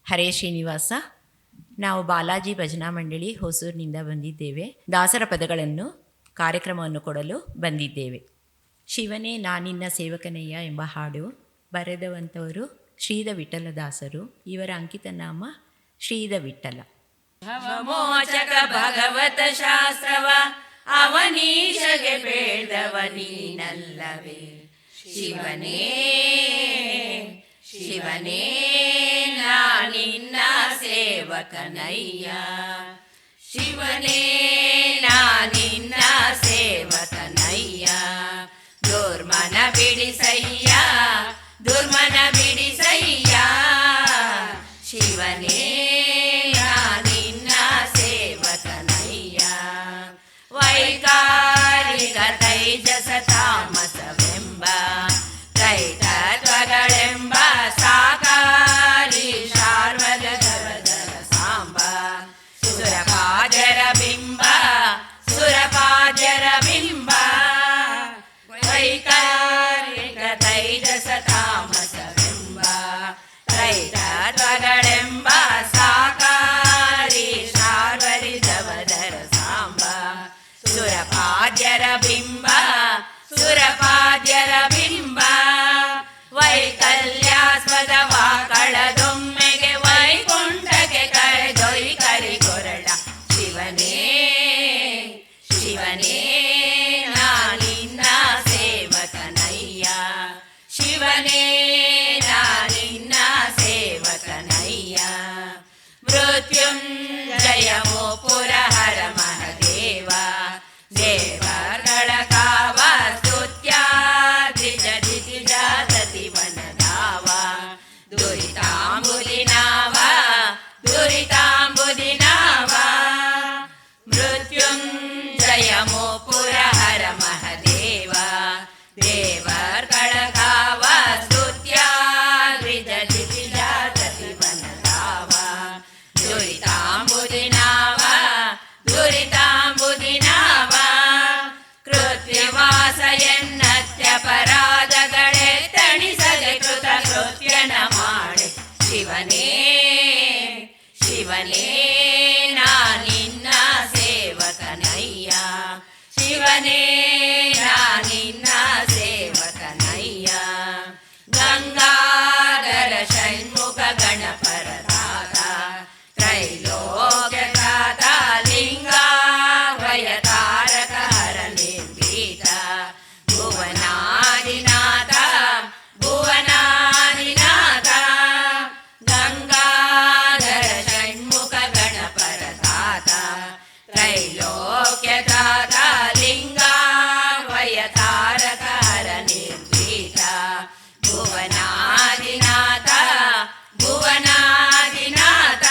ಹರೇ ಶ್ರೀನಿವಾಸ. ನಾವು ಬಾಲಾಜಿ ಭಜನಾ ಮಂಡಳಿ ಹೊಸೂರಿನಿಂದ ಬಂದಿದ್ದೇವೆ. ದಾಸರ ಪದಗಳನ್ನು ಕಾರ್ಯಕ್ರಮವನ್ನು ಕೊಡಲು ಬಂದಿದ್ದೇವೆ. ಶಿವನೇ ನಾನಿನ್ನ ಸೇವಕನಯ್ಯ ಎಂಬ ಹಾಡು ಬರೆದವಂಥವರು ಶ್ರೀಧ ವಿಠಲದಾಸರು. ಇವರ ಅಂಕಿತ ನಾಮ ಶ್ರೀಧ ವಿಠಲ. ಭವಮೋಚಕ ಭಗವತ ಶಾಸ್ತ್ರವ ಅವನೀಶಗೆ ಬೇಡವ ನೀನಲ್ಲವೇ ಶಿವನೇ ಶಿವನೇ ನಾನಿನ್ನ ಸೇವಕನಯ್ಯ ಶಿವನೇ ನಾನಿನ್ನ ಸೇವಕನಯ್ಯ ದುರ್ಮನ ಬಿಡಿಸಯ್ಯ ದುರ್ಮನ ಬಿಡಿಸಯ್ಯ ಶಿವನೇ ನಾನಿನ್ನ ಸೇವಕನಯ್ಯ ವೈಕಾರಿಕ ತೈಜಸ ತಾಮಸವೆಂಬ ತ್ರೈತತ್ವಗಳೆಂಬ ಸಾಕಾರಿ ಶಾರ್ವದ ಜಗದರ ಸಾಂಬ ಸುರಪಾಜರ ಬಿಂಬ ಸುರಪಾಜರ ಬಿಂಬ ವೈಕಾರಿಕ ತೈಜಸ ತಾಮಸವೆಂಬ ತ್ರೈತತ್ವಗಳೆಂಬ ಸಾಕಾರಿ ಶಾರ್ವರಿ ಜವದರ ಸಾಂಬ ಸುರಪಾದ್ಯರ ಬಿಂಬ ಸುರಪಾದ್ಯರ ಬಿಂಬ ವೈಕಲ್ಯಾಸ್ಪದ ವಾಕಳದೊಮ್ಮೆಗೆ ವೈಕುಂಠಕ್ಕೆ ಕರೆದೊಯ್ ಕರಿಗೊರಳ ಶಿವನೇ ಶಿವನೇ ನಾನಿನ್ನ ಸೇವಕನಯ್ಯ ಶಿವನೇ ನಾನಿನ್ನ ಸೇವಕನಯ್ಯ ಮೃತ್ಯುಂಜಯವೋ ಪುರಹರ ಮಹದೇವ ದೇವಗಳ ಕಾವ ಸ್ತುತ್ಯ ದ್ವಿಜ ದಿತಿಜ ಸತಿವನದಾವ ದುರಿತಾಂಬುದಿನಾವ ದುರಿತಾಂಬುದಿನಾವ ಮೃತ್ಯುಂಜಯಮೋ ಪುರಹರ ಮಹದೇವ ದೇವಗಳ ಕಾವ ಸ್ತುತ್ಯ ದ್ವಿಜ ದಿತಿಜ ಸತಿವನದಾವ ದುರಿತಾಂಬುದಿನಾವ ದುರಿತಾಂಬುದಿನಾವ ಕೃತ್ಯವಾಸ ಎನ್ನತ್ಯಪರಾಧಗಳೇ ತಣಿಸದೆ ಕೃತ ಕೃತ್ಯನ ಮಾಡಿ ಶಿವನೇ ಶಿವನೇ ನಾನಿನ್ನ ಸೇವಕನಯ್ಯ ಶಿವನೇ ನಾನಿನ್ನ ಸೇವಕನಯ್ಯ ಗಂಗಾಧರ ಷಣ್ಮುಖ ಗಣಪರದಾತ ತ್ರೈಲೋಕ್ಯದಾತ ಲಿಂಗಾವಯ ತಾರಕ ಹರ ನಿರ್ಭೀತ ಭುವನಾದಿನಾಥ ಭುವನಾದಿನಾಥ ಗಂಗಾಧರ ಷಣ್ಮುಖ ಗಣಪರದಾತ ತ್ರೈಲೋಕ್ಯದಾತ ಲಿಂಗಾವಯ ತಾರಕ ಹರ ನಿರ್ಭೀತ ಭುವನಾದಿನಾಥ ಭುವನಾದಿನಾಥ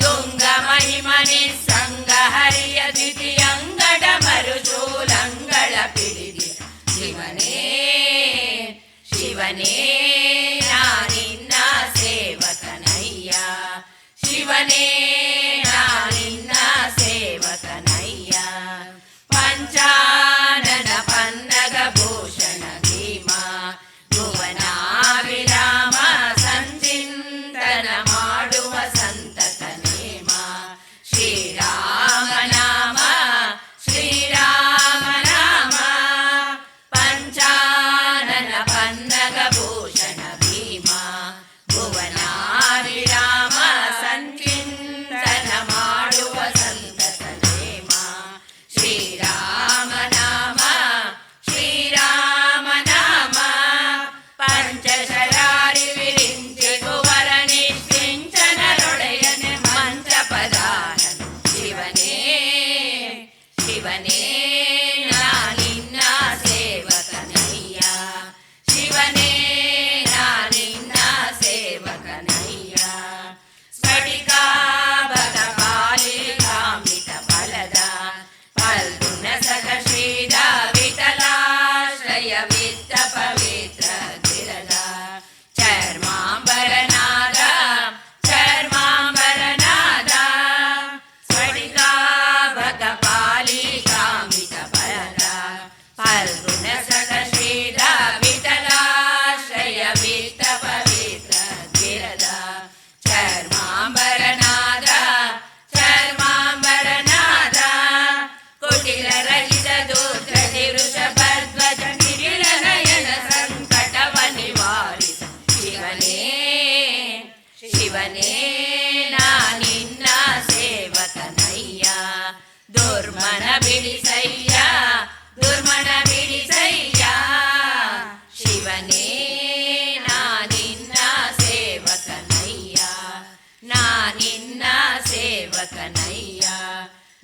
ತುಂಗ ಮಹಿಮನಿ ಸಂಗ ಹರಿಯ ದ್ವಿತೀಯಂಗಡ ಮರುಚೂಲಂಗಳ ಪಿಡಿದಿ ಶಿವನೇ ಶಿವನೇ ನಾನಿನ್ನ ಸೇವಕನಯ್ಯ ಶಿವನೇ ನಾನಿನ್ನ ಸೇವಕನಯ್ಯ ಪಂಚಾನನ ಪನ್ನಗ ಭೂಷಣ ಭೀಮ ಭುವನಾಭಿರಾಮ ಸಂಚಿಂತನ ಮಾಡುವ ಸಂತತ ನೇಮ ಶ್ರೀರಾಮ ನಾಮ ಶ್ರೀರಾಮ ನಾಮ ಪಂಚಾನನ ಪನ್ನಗ ಭೂಷಣ ಭೀಮ ಭುವನಾಭಿರಾಮ ಸಂಚಿಂತನ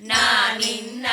ನಾನಿನ್ನ